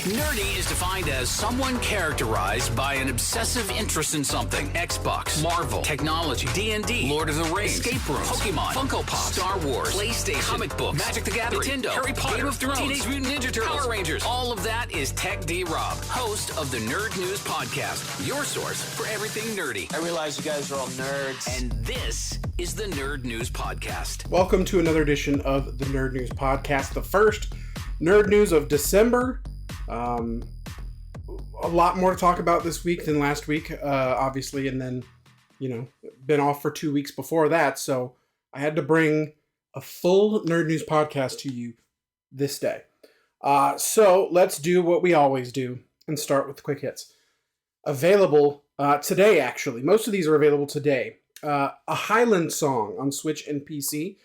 Nerdy is defined as someone characterized by an obsessive interest in something. Xbox, Marvel, technology, D&D, Lord of the Rings, escape rooms, Pokemon, Funko Pop, Star Wars, PlayStation, comic books, Magic the Gathering, Nintendo, Harry Potter, Game of Thrones, Teenage Mutant Ninja Turtles, Power Rangers. All of that is Tech D Rob, host of the Nerd News Podcast, your source for everything nerdy. I realize you guys are all nerds. And this is the Nerd News Podcast. Welcome to another edition of the Nerd News Podcast, the first Nerd News of December. A lot more to talk about this week than last week, obviously, and then, been off for 2 weeks before that, so I had to bring a full Nerd News Podcast to you this day. So let's do what we always do and start with the quick hits. Available today, actually. Most of these are available today. A Highland Song on Switch and PC.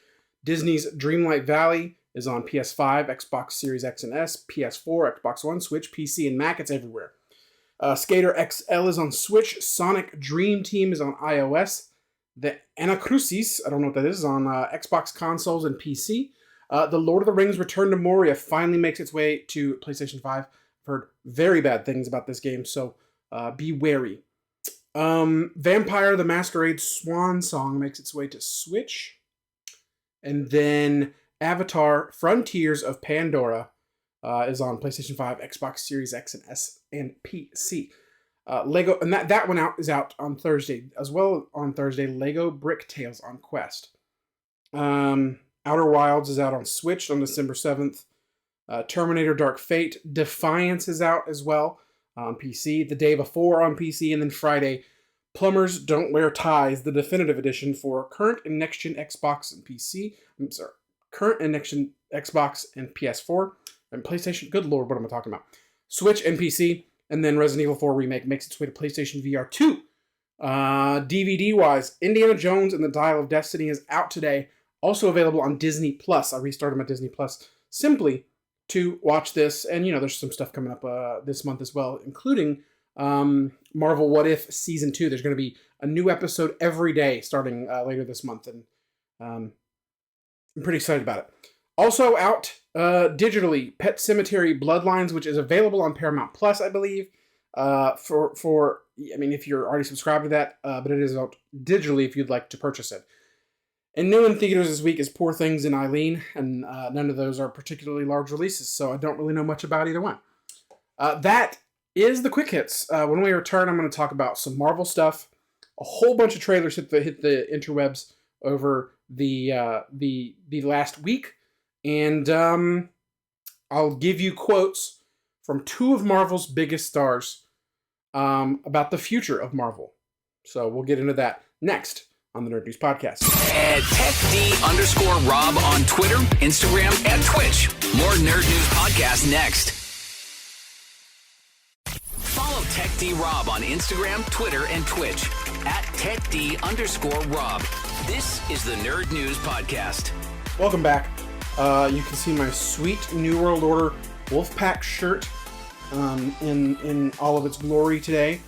Disney's Dreamlight Valley is on PS5, Xbox Series X and S, PS4, Xbox One, Switch, PC, and Mac. It's everywhere. Skater XL is on Switch. Sonic Dream Team is on iOS. The Anacrucis, I don't know what that is on Xbox consoles and PC. The Lord of the Rings Return to Moria finally makes its way to PlayStation 5. I've heard very bad things about this game, so be wary. Vampire the Masquerade Swan Song makes its way to Switch. And then Avatar Frontiers of Pandora is on PlayStation 5, Xbox Series X and S, and PC. Lego, and that one is out on Thursday. As well on Thursday, Lego Brick Tales on Quest. Outer Wilds is out on Switch on December 7th. Terminator Dark Fate Defiance is out as well on PC. The day before on PC, and then Friday, Plumbers Don't Wear Ties, the definitive edition for current and next-gen Xbox and PC. Current and next-gen Xbox and PS4 and PlayStation. Good lord, what am I talking about? Switch and PC, and then Resident Evil 4 Remake makes its way to PlayStation VR 2. DVD-wise, Indiana Jones and the Dial of Destiny is out today. Also available on Disney Plus. I restarted my Disney Plus simply to watch this, and there's some stuff coming up this month as well, including Marvel What If Season 2. There's going to be a new episode every day starting later this month, and I'm pretty excited about it. Also out digitally, Pet Sematary Bloodlines, which is available on Paramount Plus, I believe. If you're already subscribed to that, but it is out digitally if you'd like to purchase it. And new in theaters this week is Poor Things and Eileen, and none of those are particularly large releases, so I don't really know much about either one. That is the quick hits. When we return, I'm going to talk about some Marvel stuff. A whole bunch of trailers hit the interwebs over the last week, and I'll give you quotes from two of Marvel's biggest stars about the future of Marvel. So we'll get into that next on the Nerd News Podcast. At TechD_Rob on Twitter, Instagram, and Twitch. More Nerd News Podcast next. Follow TechD_Rob on Instagram, Twitter, and Twitch. At TechD_Rob. This is the Nerd News Podcast. Welcome back. You can see my sweet New World Order Wolfpack shirt in all of its glory today.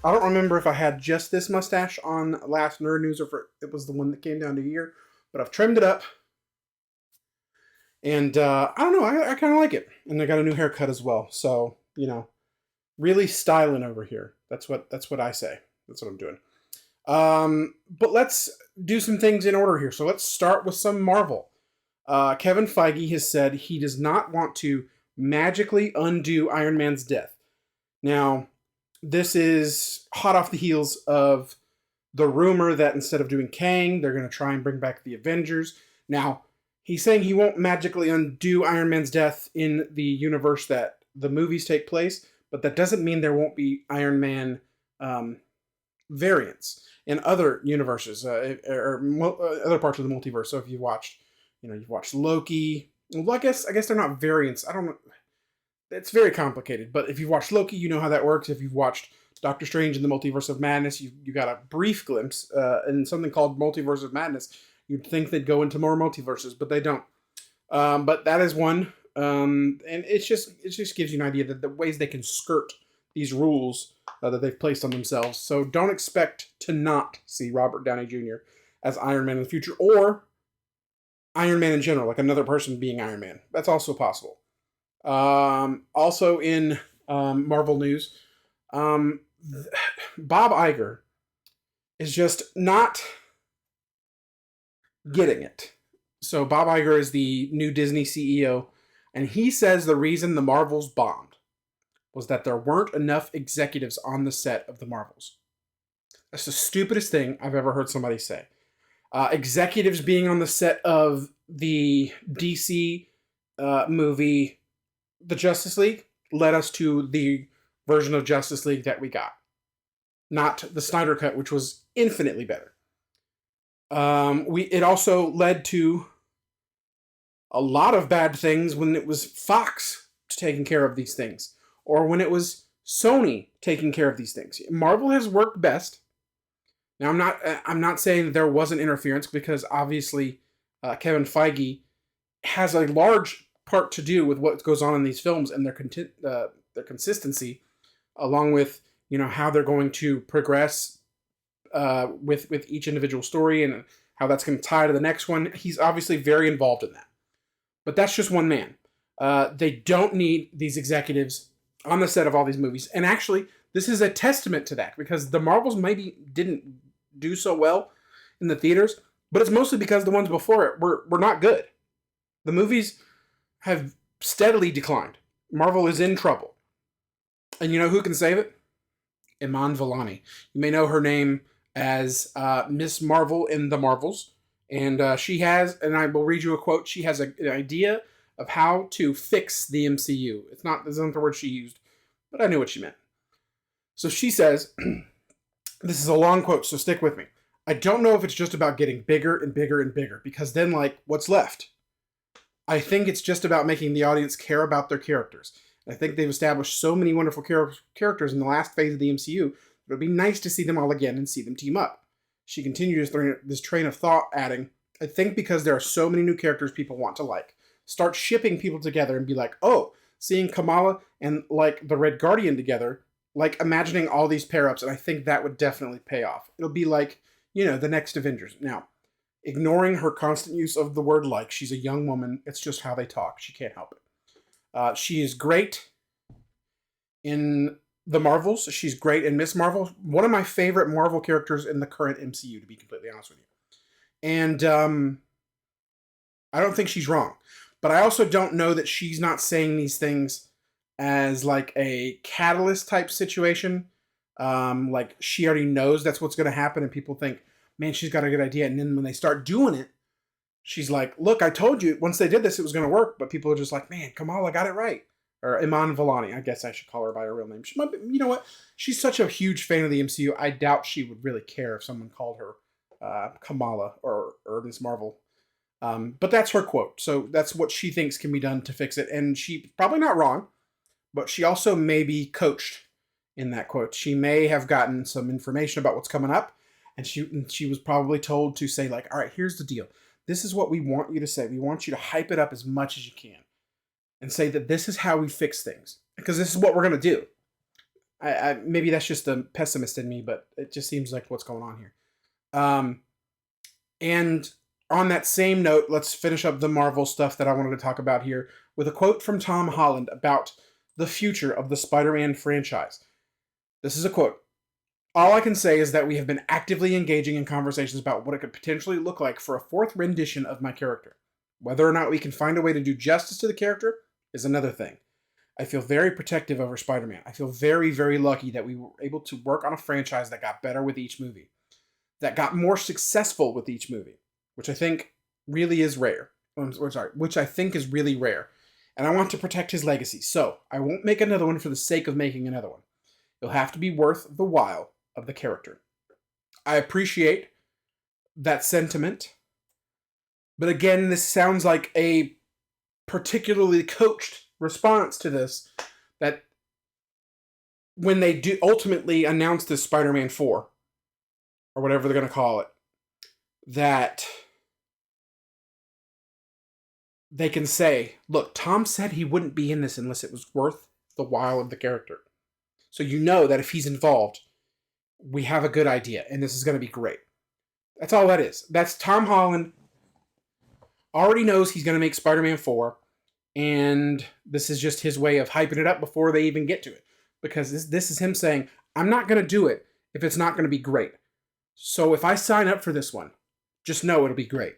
I don't remember if I had just this mustache on last Nerd News or if it was the one that came down to here, but I've trimmed it up. And I don't know, I kind of like it. And I got a new haircut as well. So, really styling over here. That's what I say. That's what I'm doing. But let's do some things in order here. So let's start with some Marvel. Kevin Feige has said he does not want to magically undo Iron Man's death. Now, this is hot off the heels of the rumor that instead of doing Kang, they're going to try and bring back the Avengers. Now, he's saying he won't magically undo Iron Man's death in the universe that the movies take place, but that doesn't mean there won't be Iron Man variants in other universes or other parts of the multiverse. So if you've watched Loki, well, I guess they're not variants. I don't know. It's very complicated, but if you've watched Loki, you know how that works. If you've watched Doctor Strange in the Multiverse of Madness, you got a brief glimpse in something called Multiverse of Madness. You'd think they'd go into more multiverses, but they don't. But that is one, and it just gives you an idea that the ways they can skirt these rules that they've placed on themselves. So don't expect to not see Robert Downey Jr. as Iron Man in the future, or Iron Man in general, like another person being Iron Man. That's also possible. Also in Marvel news, Bob Iger is just not getting it. So Bob Iger is the new Disney CEO, and he says the reason the Marvels bombed was that there weren't enough executives on the set of the Marvels. That's the stupidest thing I've ever heard somebody say. Executives being on the set of the DC movie, The Justice League, led us to the version of Justice League that we got. Not the Snyder Cut, which was infinitely better. It also led to a lot of bad things when it was Fox taking care of these things, or when it was Sony taking care of these things. Marvel has worked best. Now, I'm not saying that there wasn't interference, because obviously Kevin Feige has a large part to do with what goes on in these films and their consistency, along with how they're going to progress with each individual story and how that's going to tie to the next one. He's obviously very involved in that. But that's just one man. They don't need these executives on the set of all these movies. And actually, this is a testament to that, because the Marvels maybe didn't do so well in the theaters, but it's mostly because the ones before it were not good. The movies have steadily declined. Marvel is in trouble. And you know who can save it? Iman Vellani. You may know her name as Miss Marvel in The Marvels. And she has, and I will read you a quote, she has an idea of how to fix the MCU. That's not the word she used, but I knew what she meant. So she says, this is a long quote, so stick with me. I don't know if it's just about getting bigger and bigger and bigger, because then, what's left? I think it's just about making the audience care about their characters. I think they've established so many wonderful characters in the last phase of the MCU, it would be nice to see them all again and see them team up. She continues this train of thought, adding, I think because there are so many new characters people want to like. Start shipping people together and be like, oh, seeing Kamala and the Red Guardian together, imagining all these pair-ups, and I think that would definitely pay off. It'll be the next Avengers. Now, ignoring her constant use of the word she's a young woman, it's just how they talk. She can't help it. She is great in the Marvels. She's great in Miss Marvel. One of my favorite Marvel characters in the current MCU, to be completely honest with you. And I don't think she's wrong. But I also don't know that she's not saying these things as a catalyst type situation. She already knows that's what's going to happen, and people think, man, she's got a good idea. And then when they start doing it, she's like, look, I told you once they did this, it was going to work. But people are just like, man, Kamala got it right. Or Iman Vellani. I guess I should call her by her real name. She might be, you know what? She's such a huge fan of the MCU. I doubt she would really care if someone called her Kamala or Miss Marvel. But that's her quote. So that's what she thinks can be done to fix it. And she's probably not wrong, but she also may be coached in that quote. She may have gotten some information about what's coming up. And she was probably told to say all right, here's the deal. This is what we want you to say. We want you to hype it up as much as you can. And say that this is how we fix things. Because this is what we're going to do. I maybe that's just the pessimist in me, but it just seems like what's going on here. And on that same note, let's finish up the Marvel stuff that I wanted to talk about here with a quote from Tom Holland about the future of the Spider-Man franchise. This is a quote. All I can say is that we have been actively engaging in conversations about what it could potentially look like for a fourth rendition of my character. Whether or not we can find a way to do justice to the character is another thing. I feel very protective over Spider-Man. I feel very, very lucky that we were able to work on a franchise that got better with each movie, that got more successful with each movie, which I think really is rare. Which I think is really rare. And I want to protect his legacy, so I won't make another one for the sake of making another one. It'll have to be worth the while of the character. I appreciate that sentiment, but again, this sounds like a particularly coached response to this, that when they do ultimately announce this Spider-Man 4, or whatever they're going to call it, that they can say, look, Tom said he wouldn't be in this unless it was worth the while of the character. So you know that if he's involved, we have a good idea, and this is going to be great. That's all that is. That's Tom Holland already knows he's going to make Spider-Man 4, And this is just his way of hyping it up before they even get to it. Because this is him saying, I'm not going to do it if it's not going to be great. So if I sign up for this one, just know it'll be great.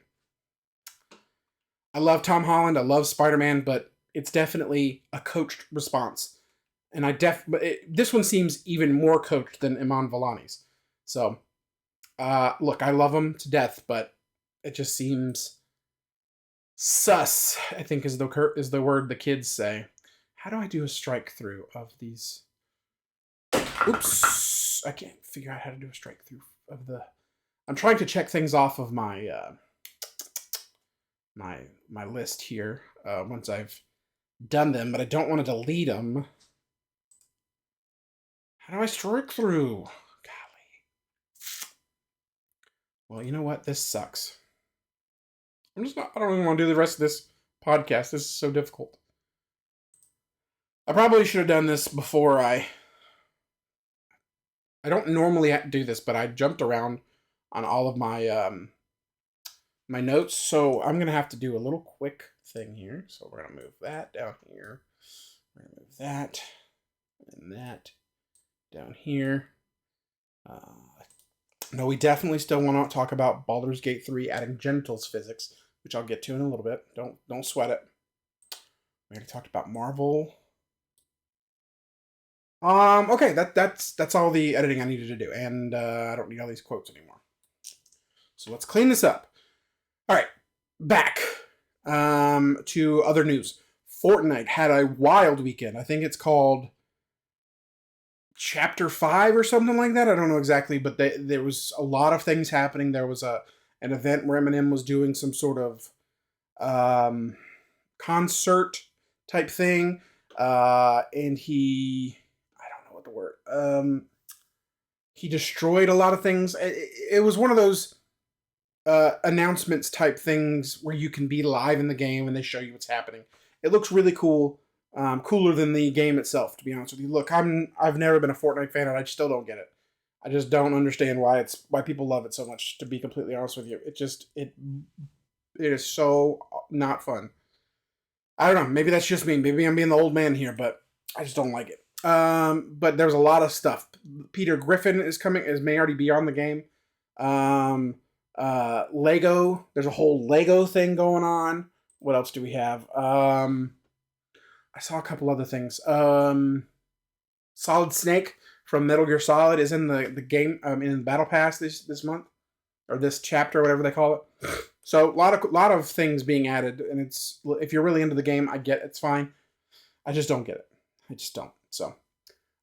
I love Tom Holland. I love Spider-Man, but it's definitely a coached response. And this one seems even more coached than Iman Vellani's. So, look, I love him to death, but it just seems sus, I think is the word the kids say. How do I do a strike through of these? Oops, I can't figure out how to do a strike through of the. I'm trying to check things off of my my list here once I've done them, but I don't want to delete them. How do I strike through? Golly. Well, you know what? This sucks. I don't even want to do the rest of this podcast. This is so difficult. I probably should have done this before I don't normally do this, but I jumped around on all of my my notes, so I'm gonna have to do a little quick thing here. So we're gonna move that down here. We're gonna move that and that down here. No, we definitely still want to talk about Baldur's Gate 3 adding genitals physics, which I'll get to in a little bit. Don't sweat it. We already talked about Marvel. Okay, that's all the editing I needed to do, and I don't need all these quotes anymore. So let's clean this up. All right, back to other news. Fortnite had a wild weekend. I think it's called Chapter 5 or something like that. I don't know exactly, but there was a lot of things happening. There was an event where Eminem was doing some sort of concert type thing, and he destroyed a lot of things. It was one of those announcements type things where you can be live in the game and they show you what's happening. It looks really cool, cooler than the game itself, to be honest with you. Look, I've never been a Fortnite fan, and I still don't get it. I just don't understand why people love it so much, to be completely honest with you. It is so not fun. I don't know, maybe that's just me. Maybe I'm being the old man here, but I just don't like it. But there's a lot of stuff. Peter Griffin may already be on the game. Lego, there's a whole Lego thing going on. What else do we have? I saw a couple other things. Solid Snake from Metal Gear Solid is in the game, in the Battle Pass this month, or this chapter, whatever they call it. So a lot of things being added, and if you're really into the game, I get it's fine. I just don't get it. I just don't. So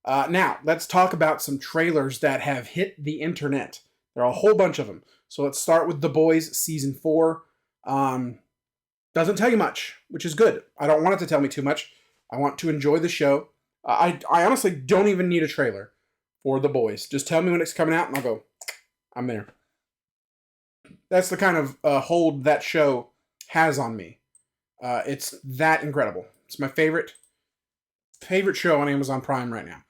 now let's talk about some trailers that have hit the internet. There are a whole bunch of them. So let's start with The Boys Season 4. Doesn't tell you much, which is good. I don't want it to tell me too much. I want to enjoy the show. I honestly don't even need a trailer for The Boys. Just tell me when it's coming out, and I'll go, I'm there. That's the kind of hold that show has on me. It's that incredible. It's my favorite show on Amazon Prime right now.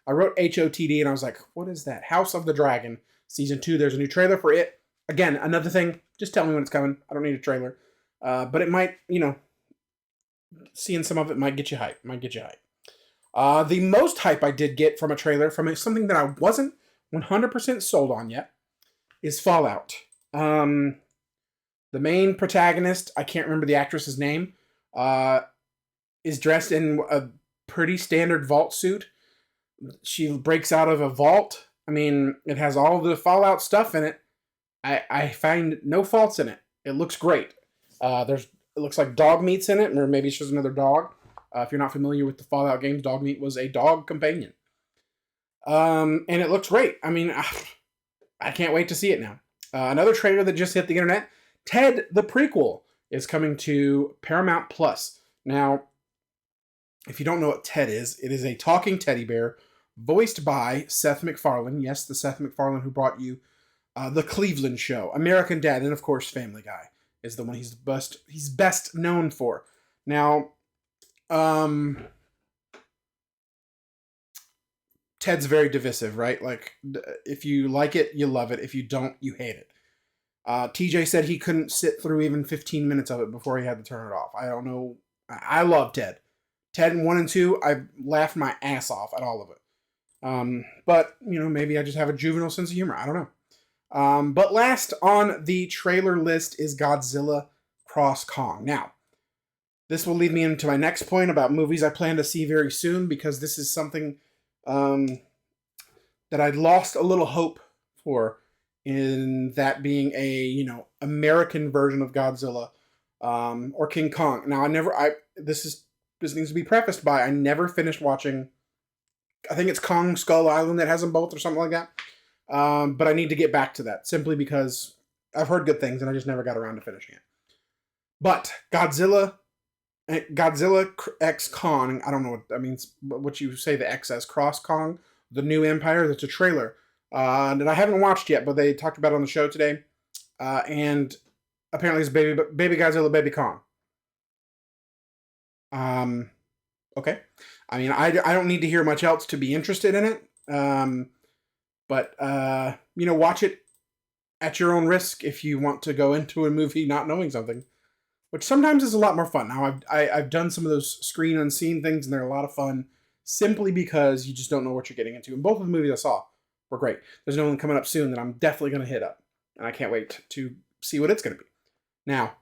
I wrote HOTD, and I was like, what is that? House of the Dragon, Season 2. There's a new trailer for it. Again, another thing, just tell me when it's coming. I don't need a trailer. But it might, seeing some of it might get you hype. The most hype I did get from a trailer, from something that I wasn't 100% sold on yet, is Fallout. The main protagonist, I can't remember the actress's name, is dressed in a pretty standard vault suit. She breaks out of a vault. I mean, it has all the Fallout stuff in it. I find no faults in it. It looks great. It looks like dog meat's in it, or maybe it's just another dog. If you're not familiar with the Fallout games, dog meat was a dog companion. And it looks great. I mean, I can't wait to see it now. Another trailer that just hit the internet, Ted the prequel, is coming to Paramount Plus. Now, if you don't know what Ted is, it is a talking teddy bear voiced by Seth MacFarlane. Yes, the Seth MacFarlane who brought you The Cleveland Show, American Dad, and of course Family Guy is the one he's best known for. Now, Ted's very divisive, right? Like, if you like it, you love it. If you don't, you hate it. TJ said he couldn't sit through even 15 minutes of it before he had to turn it off. I don't know. I love Ted. Ted 1 and 2, I laughed my ass off at all of it. But, maybe I just have a juvenile sense of humor. I don't know. But last on the trailer list is Godzilla Cross Kong. Now, this will lead me into my next point about movies I plan to see very soon, because this is something that I'd lost a little hope for, in that being a, American version of Godzilla, or King Kong. Now, this needs to be prefaced by, I never finished watching, I think it's Kong Skull Island that has them both or something like that. But I need to get back to that, simply because I've heard good things and I just never got around to finishing it. But Godzilla X Kong, I don't know what that means, what you say the X as, Cross Kong, the New Empire, that's a trailer that I haven't watched yet, but they talked about it on the show today. And apparently it's Baby Godzilla, Baby Kong. Okay. I mean, I don't need to hear much else to be interested in it. But watch it at your own risk if you want to go into a movie not knowing something, which sometimes is a lot more fun. Now, I've done some of those screen unseen things, and they're a lot of fun, simply because you just don't know what you're getting into. And both of the movies I saw were great. There's another one coming up soon that I'm definitely going to hit up, and I can't wait to see what it's going to be. Now,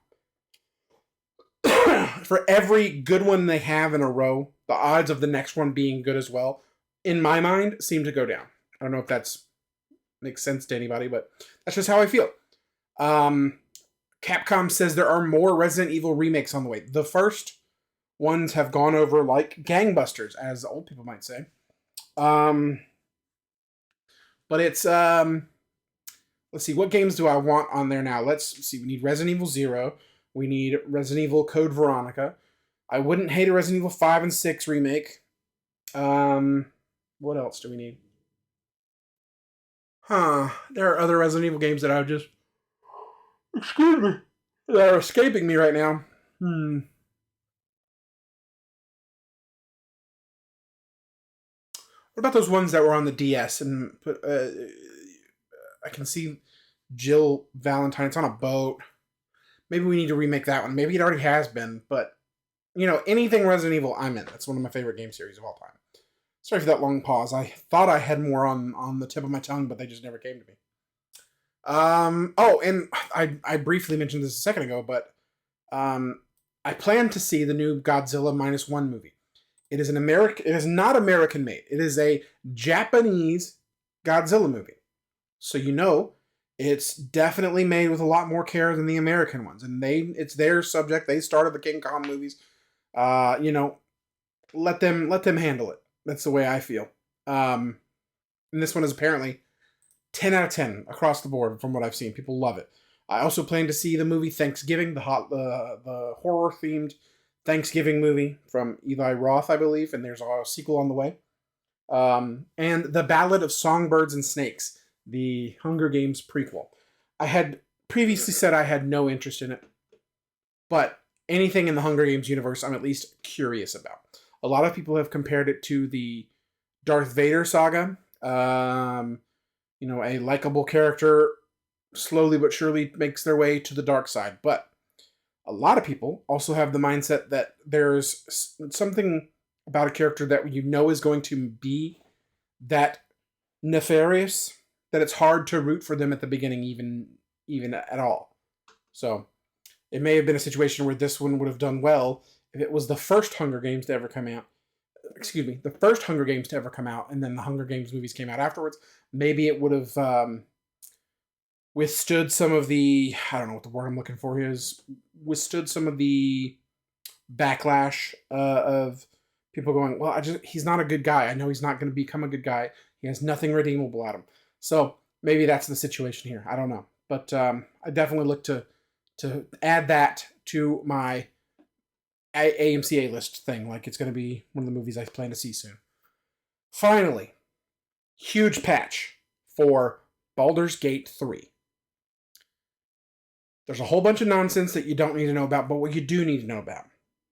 for every good one they have in a row, the odds of the next one being good as well, in my mind, seem to go down. I don't know if that's makes sense to anybody, but that's just how I feel. Capcom says there are more Resident Evil remakes on the way. The first ones have gone over like gangbusters, as old people might say. But it's let's see, what games do I want on there now? Let's see. We need Resident Evil 0. We need Resident Evil Code Veronica. I wouldn't hate a Resident Evil 5 and 6 remake. What else do we need? There are other Resident Evil games that I've just... Excuse me. That are escaping me right now. What about those ones that were on the DS and put... I can see Jill Valentine. It's on a boat. Maybe we need to remake that one. Maybe it already has been, but... anything Resident Evil, I'm in. That's one of my favorite game series of all time. Sorry for that long pause. I thought I had more on the tip of my tongue, but they just never came to me. And I briefly mentioned this a second ago, but I plan to see the new Godzilla -1 movie. It is it is not American made. It is a Japanese Godzilla movie. So it's definitely made with a lot more care than the American ones. And it's their subject. They started the King Kong movies. Let them handle it. That's the way I feel. And this one is apparently 10 out of 10 across the board from what I've seen. People love it. I also plan to see the movie Thanksgiving, the horror-themed Thanksgiving movie from Eli Roth, I believe, and there's a sequel on the way. And The Ballad of Songbirds and Snakes, the Hunger Games prequel. I had previously said I had no interest in it, but anything in the Hunger Games universe I'm at least curious about. A lot of people have compared it to the Darth Vader saga. A likable character slowly but surely makes their way to the dark side. But a lot of people also have the mindset that there's something about a character that is going to be that nefarious that it's hard to root for them at the beginning, even at all. So it may have been a situation where this one would have done well if it was the first Hunger Games to ever come out. Excuse me, the first Hunger Games to ever come out, and then the Hunger Games movies came out afterwards. Maybe it would have withstood some of the, I don't know what the word I'm looking for is, withstood some of the backlash of people going, well, he's not a good guy. I know he's not going to become a good guy. He has nothing redeemable at him. So maybe that's the situation here. I don't know. But I definitely look to add that to my AMC A-list thing. Like, it's going to be one of the movies I plan to see soon. Finally, huge patch for Baldur's Gate 3. There's a whole bunch of nonsense that you don't need to know about, but what you do need to know about.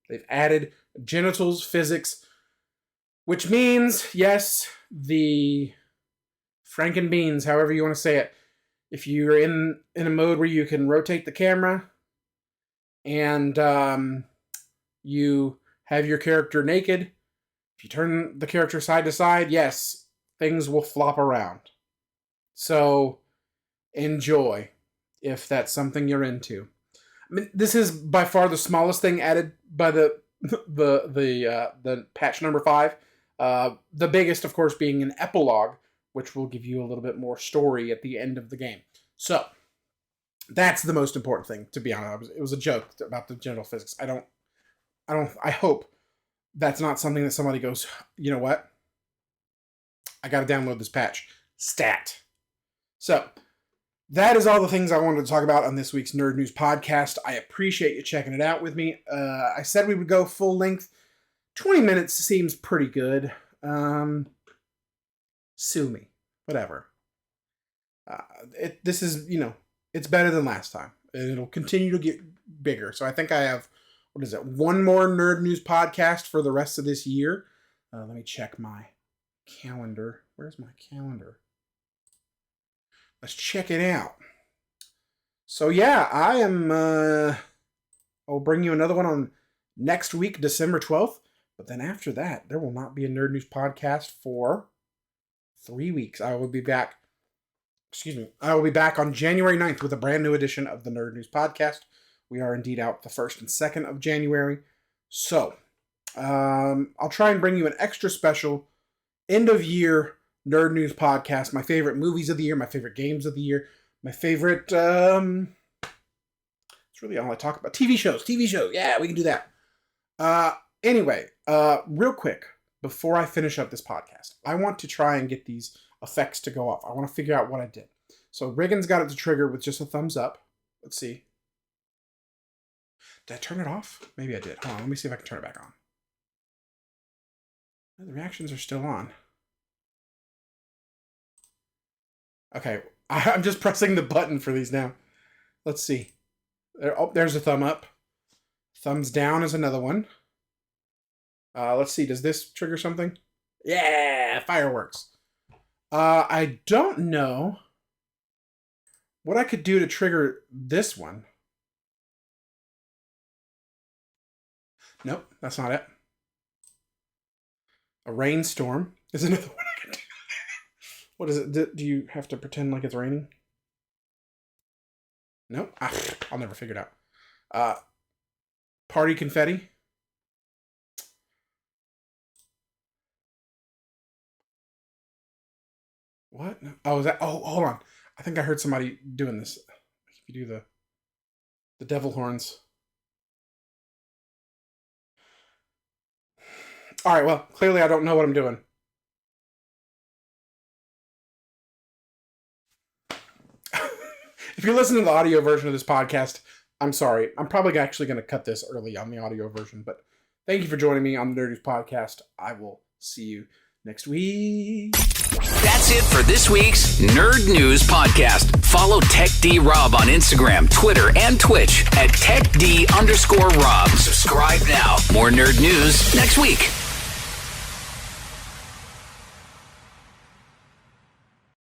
They've added genitals physics, which means, yes, the Frankenbeans, however you want to say it, if you're in a mode where you can rotate the camera and you have your character naked, if you turn the character side to side, yes, things will flop around. So enjoy if that's something you're into. I mean, this is by far the smallest thing added by the patch number 5. The biggest, of course, being an epilogue, which will give you a little bit more story at the end of the game. So that's the most important thing, to be honest. It was a joke about the general physics. I hope that's not something that somebody goes, you know what? I got to download this patch. Stat. So that is all the things I wanted to talk about on this week's Nerd News podcast. I appreciate you checking it out with me. I said we would go full length. 20 minutes seems pretty good. Sue me. Whatever. This is, it's better than last time. And it'll continue to get bigger. So I think I have, one more Nerd News podcast for the rest of this year. Let me check my calendar. Where's my calendar? Let's check it out. So yeah, I am, I'll bring you another one on next week, December 12th. But then after that, there will not be a Nerd News podcast for 3 weeks. I will be back on January 9th with a brand new edition of the Nerd News podcast. We are indeed out the 1st and 2nd of January. So, I'll try and bring you an extra special end of year Nerd News podcast. My favorite movies of the year, my favorite games of the year, my favorite, it's really all I talk about. TV shows. Yeah, we can do that. Anyway, real quick, before I finish up this podcast, I want to try and get these effects to go off. I want to figure out what I did. So Riggins got it to trigger with just a thumbs up. Let's see. Did I turn it off? Maybe I did. Hold on, let me see if I can turn it back on. The reactions are still on. Okay, I'm just pressing the button for these now. Let's see. There's a thumb up. Thumbs down is another one. Let's see. Does this trigger something? Yeah, fireworks. I don't know what I could do to trigger this one. Nope, that's not it. A rainstorm is another one I can do. What is it? Do you have to pretend like it's raining? Nope. I'll never figure it out. Party confetti. What? Oh, is that? Oh, hold on. I think I heard somebody doing this. If you do the devil horns. All right. Well, clearly I don't know what I'm doing. If you're listening to the audio version of this podcast, I'm sorry. I'm probably actually going to cut this early on the audio version, but thank you for joining me on the Nerd News podcast. I will see you next week. That's it for this week's Nerd News podcast. Follow TechD-Rob on Instagram, Twitter, and Twitch at TechD_Rob. Subscribe now. More Nerd News next week.